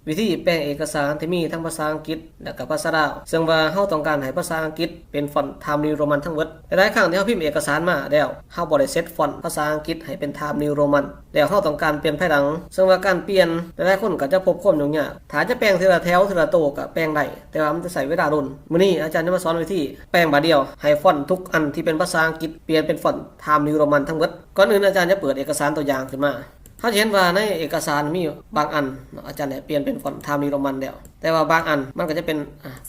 วิธีแปลงเอกสารที่มีทั้งภาษาอังกฤษและก็ภาษาลาวซึ่งว่าเฮาต้องการให้ภาษาอังกฤษเป็นฟอนต์ Times New Roman ทั้งหมดหลายๆครั้งที่เฮาพิมพ์เอกสารมาแล้วเฮาบ่ได้เซตฟอนต์ภาษาอังกฤษให้เป็น Times New Roman แล้วเฮาต้องการเปลี่ยนภายหลังซึ่งว่าการเปลี่ยนหลายๆคนก็จะพบความยุ่งยากถ้าจะแปลงทีละแถวทีละโตก็แปลงได้แต่ว่ามันจะใช้เวลาโดนมื้อนี้อาจารย์จะมาสอนวิธีแปลงบาดเดียวให้ฟอนต์ทุกอันที่เป็นภาษาอังกฤษเปลี่ยนเป็นฟอนต์ Times New Roman ทั้งหมดก่อนอื่นอาจารย์จะเปิดเอกสารตัวอย่างขึ้นมาเขาเห็นว่าในเอกสารมีบางอันอาจารย์เนี่ยเปลี่ยนเป็นฟอนต์ Times New Roman แล้วแต่ว่าบางอันมันก็จะเป็น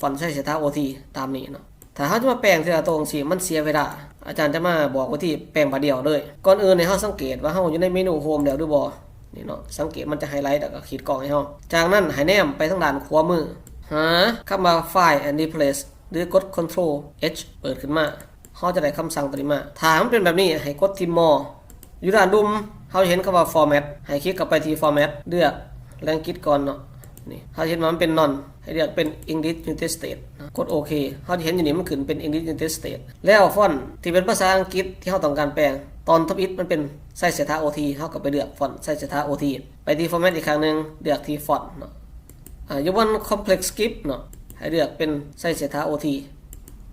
ฟอนต์ใช้เสถา OT ตามนี้เนาะถ้าเขาจะมาแปลงทีละตัวสิมันเสียเวลาอาจารย์จะมาบอกวิธีแปลงบาดเดียวเลยก่อนอื่นเนี่ยเฮาสังเกตว่าเฮาอยู่ในเมนูโฮมแล้วหรือบ่นี่เนาะสังเกตมันจะไฮไลท์แล้วก็ขีดกล่องให้เฮาจากนั้นให้แนมไปทางด้านขวามือหาคำว่า File and Replace หรือกด Ctrl H เปิดขึ้นมาเฮาจะได้คำสั่งตัวนี้มาถ้ามันเป็นแบบนี้ให้กดที่ More อยู่ด้านดุมเขาเห็นคำว่า format ให้คลิกกลับไปที่ format เลือกแรงคิดก่อนเนาะนี่เขาเห็นว่ามันเป็น none ให้เลือกเป็น English United States กดโอเคเขาจะเห็นอยู่นี่มันขึ้นเป็น English United States แล้วฟอนต์ที่เป็นภาษาอังกฤษที่เขาต้องการแปลงตอนท็อปอิทมันเป็นไซส์เสถา OT เขาก็ไปเลือกฟอนต์ไซส์เสถา OT ไปที่ format อีกครั้งนึงเลือกที่ฟอนต์เนาะอยู่บน complex script เนาะให้เลือกเป็นไซส์เสถา OT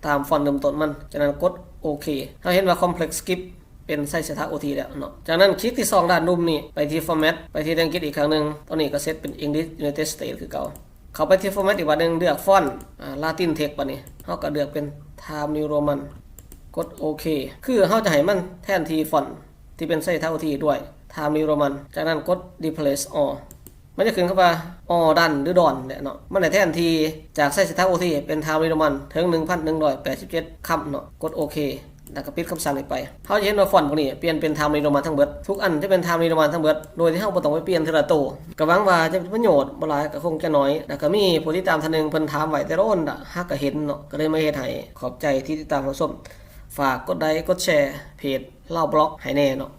ตามฟอนต์เริ่มต้นมันจากนั้นกดโอเคเขาเห็นว่า complex scriptเป็นไซส์เสถา OT แล้วเนาะจากนั้นคลิกที่2ด้านมุมนี่ไปที่ format ไปที่อังกฤษอีกครั้งนึงตอนนี้ก็เซตเป็น English United States คือเก่าเข้าไปที่ format อีกบัดนึงเลือกฟอนต์Latin text บัดนี้เฮาก็เลือกเป็น Times New Roman กดโอเคคือเฮาจะให้มันแทนที่ฟอนต์ที่เป็นไซส์เสถา OT ด้วย Times New Roman จากนั้นกด replace all มันจะขึ้นเข้ามา all done หรือ done เนี่ยเนาะมันได้แทนที่จากไซส์เสถา OT เป็น Times New Roman ถึง 1,187 คำเนาะกดโอเคแล้วก็ปิดคำสั่งนี้ไปเขาจะเห็นว่าฟอนต์พวกนี้เปลี่ยนเป็น Times New Roman ทั้งเบิดทุกอันจะเป็น Times New Roman ทั้งเบิดโดยที่เราบ่ต้องไปเปลี่ยนทีละตัวก็หวังว่าจะเป็นประโยชน์บ่หลายก็คงจะน้อยแล้วก็มีผู้ติดตามท่านนึงเพิ่นถามไว้แต่ละคนฮักก็เห็นเนาะก็เลยมาเฮ็ดให้ขอบใจที่ติดตามรับชมฝากกดไลค์กดแชร์เพจเล่าบล็อกให้แน่เนาะ